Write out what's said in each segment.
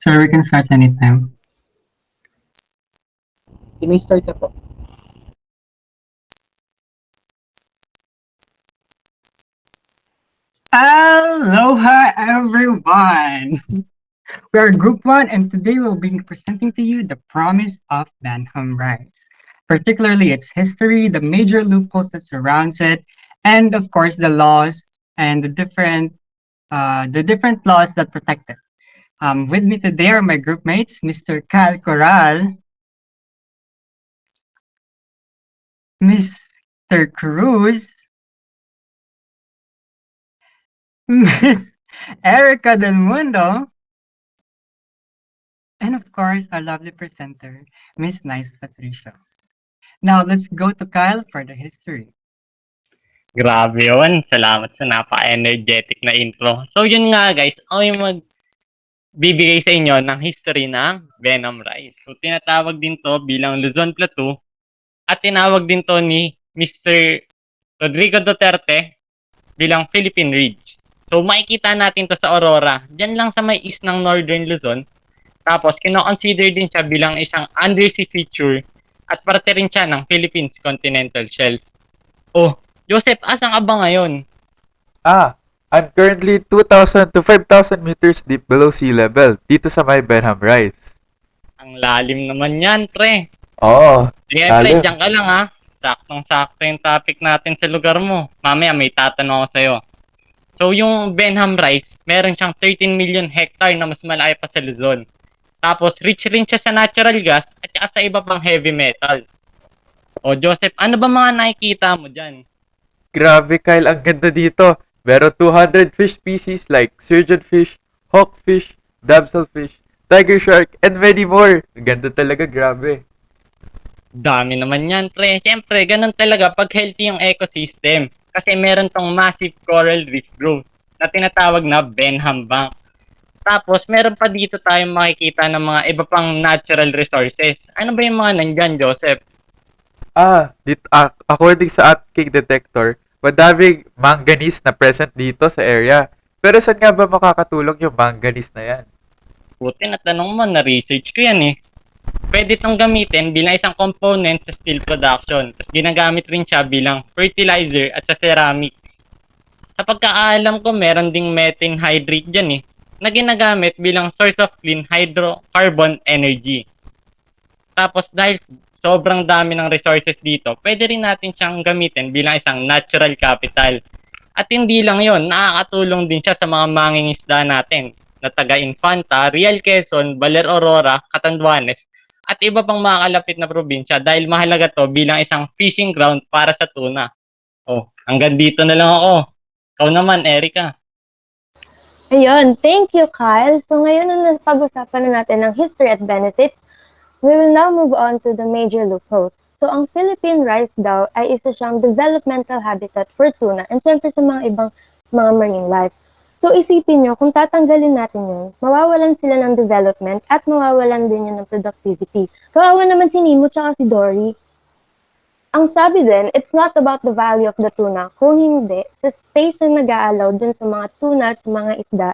Sure, we can start anytime. May start na po. Aloha, everyone! We are Group 1, and today we'll be presenting to you the promise of Benham rights, particularly its history, the major loopholes that surrounds it, and of course the laws and the different laws that protect it. With me today are my group mates, Mr. Cal Corral, Mr. Cruz, Miss Erica Del Mundo, and of course, our lovely presenter, Miss Nice Patricia. Now, let's go to Kyle for the history. Grabe yun. Salamat sa napaka-energetic na intro. So yun nga guys, ako yung magbibigay sa inyo ng history ng Benham Rice. So tinatawag din to bilang Luzon Plateau at tinawag din to ni Mr. Rodrigo Duterte bilang Philippine Ridge. So makikita natin to sa Aurora. Diyan lang sa may east ng Northern Luzon. Tapos kino-consider din siya bilang isang undersea feature at parte rin siya ng Philippines Continental Shelf. Oh, Joseph, asan ka ba ngayon? I'm currently 2,000 to 5,000 meters deep below sea level dito sa may Benham Rise. Ang lalim naman yan, pre. Oo, Sige, pre, lalim. diyan ka lang ha. Saktong-sakto yung topic natin sa lugar mo. Mamaya may tatanong ako sa'yo. So, yung Benham Rice, meron siyang 13 million hectare na mas malaki pa sa Luzon. Tapos, rich rin siya sa natural gas at saka sa iba pang heavy metals. O, Joseph, ano ba mga nakikita mo dyan? Grabe Kyle, ang ganda dito. Meron 200 fish species like surgeonfish, hawkfish, damselfish, tiger shark, and many more. Ang ganda talaga, grabe. Dami naman yan, pre. Siyempre, ganun talaga pag healthy yung ecosystem. Kasi meron tong massive coral reef growth na tinatawag na Benham Bank. Tapos, meron pa dito tayong makikita ng mga iba pang natural resources. Ano ba yung mga nandyan, Joseph? According sa ating detector, madaming manganese na present dito sa area. Pero saan nga ba makakatulong yung manganese na yan? Buti na tanong mo, na-research ko yan eh. Pwede itong gamitin bilang isang component sa steel production. Tapos ginagamit rin siya bilang fertilizer at sa ceramics. Sa pagkaalam ko, meron ding methane hydrate dyan eh, na ginagamit bilang source of clean hydrocarbon energy. Tapos dahil sobrang dami ng resources dito, pwede rin natin siyang gamitin bilang isang natural capital. At hindi lang yon, nakakatulong din siya sa mga mangingisda natin na taga Infanta, Real Quezon, Baler Aurora, Catanduanes, at iba pang mga kalapit na probinsya dahil mahalaga to bilang isang fishing ground para sa tuna. Oh, hanggang dito na lang ako. Ikaw naman, Erica. Ayun, thank you, Kyle. So ngayon na pag-usapan na natin ang history at benefits, we will now move on to the major loopholes. So ang Philippine rice daw ay isa siyang developmental habitat for tuna and syempre sa mga ibang mga marine life. So isipin nyo, kung tatanggalin natin yun, mawawalan sila ng development at mawawalan din yun ng productivity. Kawawa naman si Nemo tsaka si Dory. Ang sabi din, it's not about the value of the tuna, kung hindi, sa space na nag-a-allow dun sa mga tuna at sa mga isda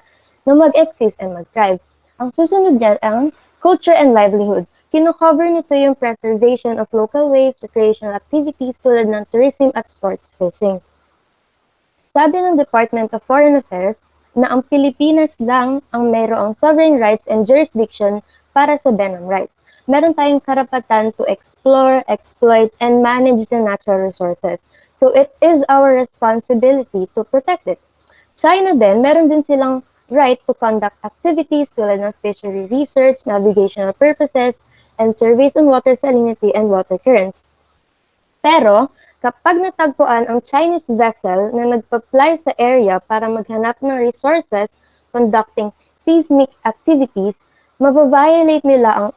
na mag-exist and mag-thrive. Ang susunod yan ang culture and livelihood. Kino-cover nito yung preservation of local ways, recreational activities tulad ng tourism at sports fishing. Sabi ng Department of Foreign Affairs na ang Pilipinas lang ang mayroong sovereign rights and jurisdiction para sa Benham rights. Meron tayong karapatan to explore, exploit, and manage the natural resources. So it is our responsibility to protect it. China din, meron din silang right to conduct activities tulad ng fishery research, navigational purposes, and surveys on water salinity and water currents. Pero, kapag natagpuan ang Chinese vessel na nagpa-fly sa area para maghanap ng resources conducting seismic activities, mababiolate nila ang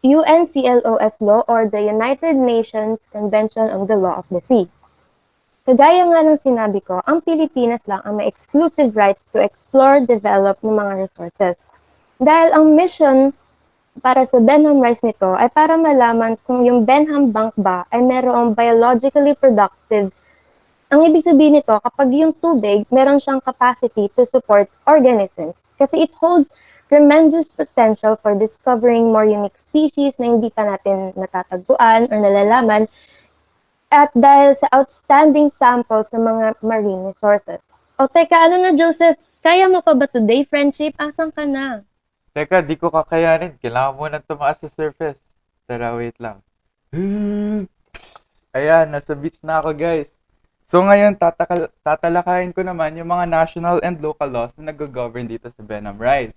UNCLOS law or the United Nations Convention on the Law of the Sea. Kagaya nga ng sinabi ko, ang Pilipinas lang ang may exclusive rights to explore, develop ng mga resources. Dahil ang mission para sa Benham rice nito ay para malaman kung yung Benham Bank ba ay merong biologically productive. Ang ibig sabihin nito, kapag yung tubig, meron siyang capacity to support organisms. Kasi it holds tremendous potential for discovering more unique species na hindi pa natin natatagpuan or nalalaman at dahil sa outstanding samples ng mga marine resources. O teka, ano na Joseph? Kaya mo pa ba today, friendship? Asan ka na? Teka, di ko kakayanin. Kailangan mo nang tumaas sa surface. Tara, wait lang. Ayan, nasa beach na ako, guys. So ngayon, tatalakayin ko naman yung mga national and local laws na nag-govern dito sa Benham Rise.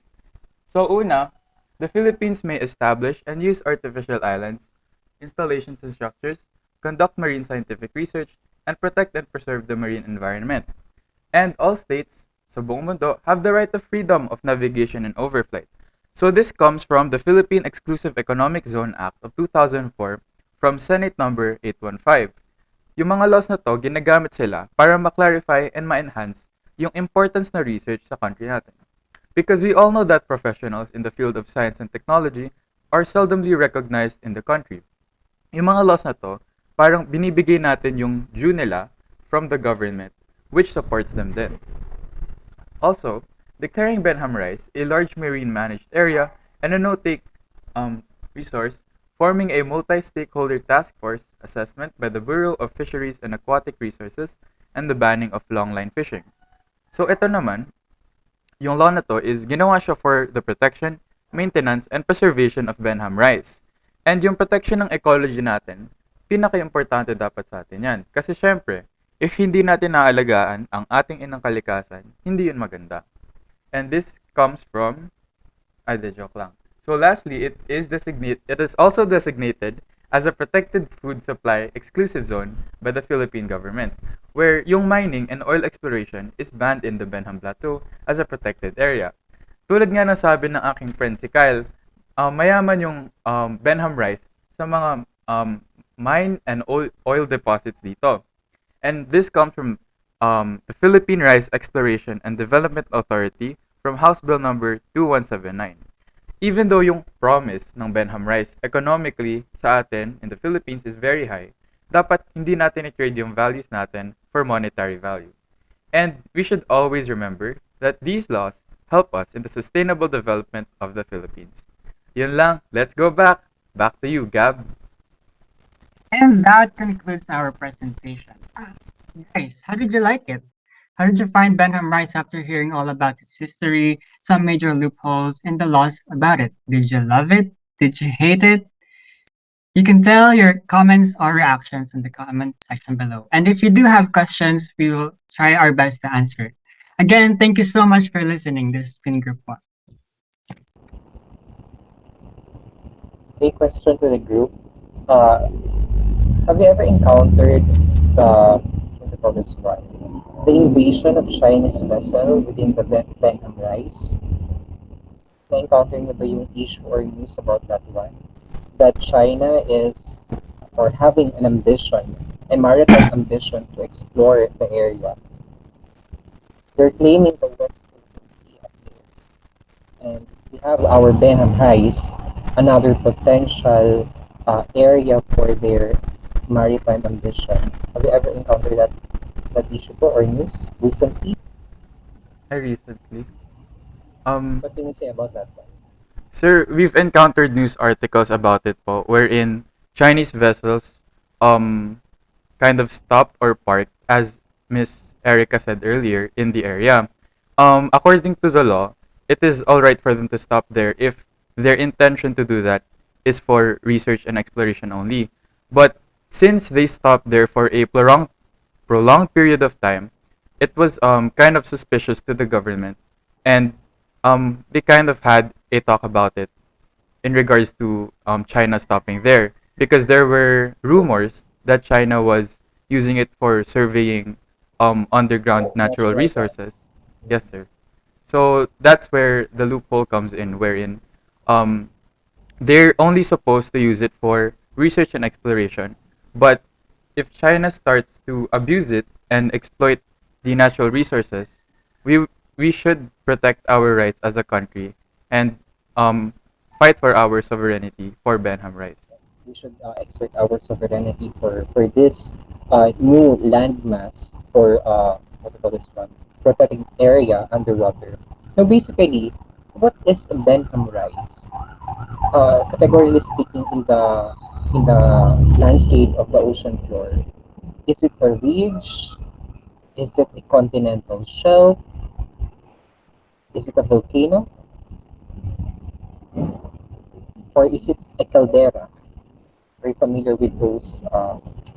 So una, the Philippines may establish and use artificial islands, installations and structures, conduct marine scientific research, and protect and preserve the marine environment. And all states sa buong mundo have the right of freedom of navigation and overflight. So this comes from the Philippine Exclusive Economic Zone Act of 2004 from Senate number 815. Yung mga laws na to, ginagamit sila para ma-clarify and ma-enhance yung importance na research sa country natin. Because we all know that professionals in the field of science and technology are seldomly recognized in the country. Yung mga laws na to, parang binibigay natin yung due nila from the government, which supports them then. Also, declaring Benham Rise a large marine managed area and a no-take resource, forming a multi-stakeholder task force assessment by the Bureau of Fisheries and Aquatic Resources, and the banning of longline fishing. So ito naman, yung law na to is ginawa siya for the protection, maintenance, and preservation of Benham Rise. And yung protection ng ecology natin, pinaka-importante dapat sa atin yan. Kasi syempre, if hindi natin naalagaan ang ating inang kalikasan, hindi yun maganda. And this comes from, joke lang. So lastly, it is also designated as a protected food supply exclusive zone by the Philippine government, where yung mining and oil exploration is banned in the Benham Plateau as a protected area. Tulad nga ng sabi ng aking friend si Kyle, mayaman yung Benham Rise sa mga mine and oil deposits dito. And this comes from the Philippine Rice Exploration and Development Authority from House Bill number 2179. Even though yung promise ng Benham Rice economically sa atin in the Philippines is very high, dapat hindi natin i-trade yung values natin for monetary value. And we should always remember that these laws help us in the sustainable development of the Philippines. Yun lang, let's go back. Back to you, Gab. And that concludes our presentation. Guys, how did you like it? How did you find Benham Rice after hearing all about its history, some major loopholes, and the laws about it? Did you love it? Did you hate it? You can tell your comments or reactions in the comment section below. And if you do have questions, we will try our best to answer it. Again, thank you so much for listening. This has been Group 1. A question to the group. Have you ever encountered what do you call this one? The invasion of Chinese vessel within the Benham Rise? Na-encounter niyo ba yung issue or news about that one? That China is or having an ambition, a maritime ambition to explore the area. They're claiming the West Philippine Sea as theirs. And we have our Benham Rise, another potential area for their maritime ambition. Have you ever encountered that issue po or news recently? Recently. What can you say about that one? Sir, we've encountered news articles about it po, wherein Chinese vessels kind of stopped or parked, as Miss Erica said earlier, in the area. According to the law, it is alright for them to stop there if their intention to do that is for research and exploration only. But since they stopped there for a prolonged period of time, it was kind of suspicious to the government, and they kind of had a talk about it in regards to China stopping there, because there were rumors that China was using it for surveying underground natural resources. Yes, sir. So that's where the loophole comes in, wherein they're only supposed to use it for research and exploration. But if China starts to abuse it and exploit the natural resources, we should protect our rights as a country and fight for our sovereignty for Benham rights. We should exert our sovereignty for this new landmass for what do you call this one? Protecting area underwater. So basically, what is benham rice? Categorically speaking, in the landscape of the ocean floor, is it a ridge? Is it a continental shelf? Is it a volcano? Or is it a caldera? Are you familiar with those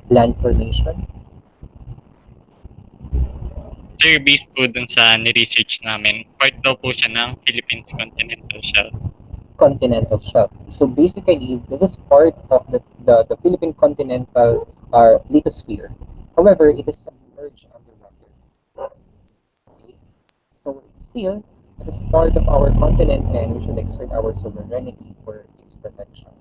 land formation? Sir, based po dun sa ni-research namin, part daw po siya ng Philippines continental shelf. Continental shelf. So basically, this is part of the Philippine continental lithosphere. However, it is submerged underwater. Okay? So still, it is part of our continent and we should exert our sovereignty for its protection.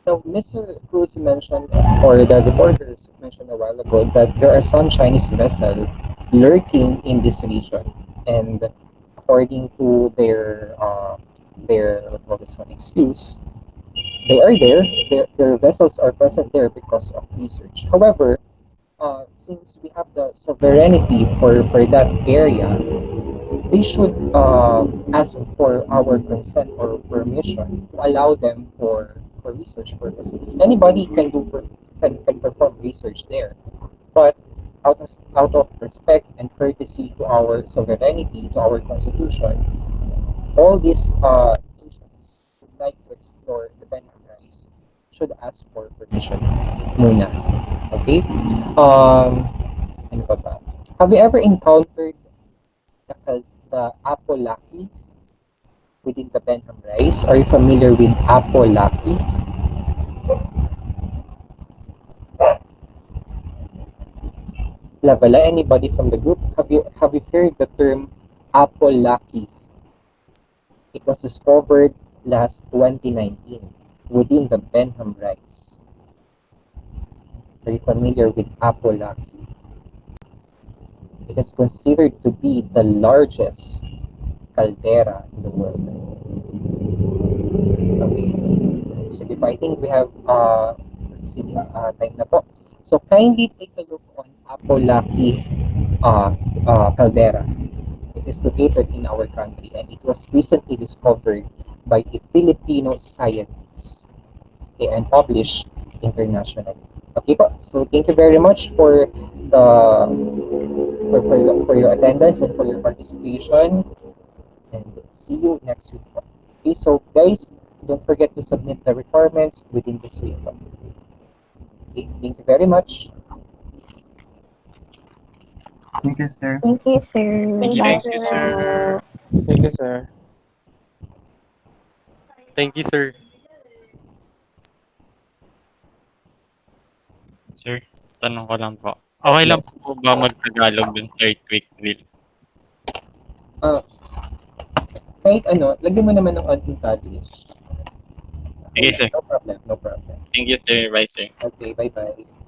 Now, Mr. Cruz mentioned, or the reporters mentioned a while ago, that there are some Chinese vessels lurking in this region. And according to their what was this one excuse, they are there. Their vessels are present there because of research. However, since we have the sovereignty for that area, they should ask for our consent or permission to allow them for research purposes. Anybody can perform research there, but out of respect and courtesy to our sovereignty, to our constitution, all these nations would like to explore the Benham rice should ask for permission muna. Okay? Ano pa ba? Have you ever encountered the apolaki within the Benham rice? Are you familiar with apolaki? Lavala, anybody from the group? Have you heard the term apolaki? It was discovered last 2019 within the Benham rice. Are you familiar with apolaki? It is considered to be the largest caldera in the world. Okay. Sige po, I think we have time na po. So kindly take a look on Apolaki caldera. It is located in our country and it was recently discovered by a Filipino scientist, okay, and published internationally. Okay po. So thank you very much the for your attendance and for your participation, and see you next week po. Okay, so guys, don't forget to submit the requirements within this week po. Okay, thank you very much. Thank you, sir. Thank you, sir. Thank you, Bye, thank Thank you, you. sir. Thank you, sir. Thank you, sir. Sir, tanong ko lang po. Okay lang Yes. po ba mag-Tagalog dun sa earthquake drill? Uh, Kahit ano, lagyan mo naman ng onting Taglish. Sige, Okay, sir. no problem, no problem. Thank you, sir. Bye, sir. Okay, bye-bye.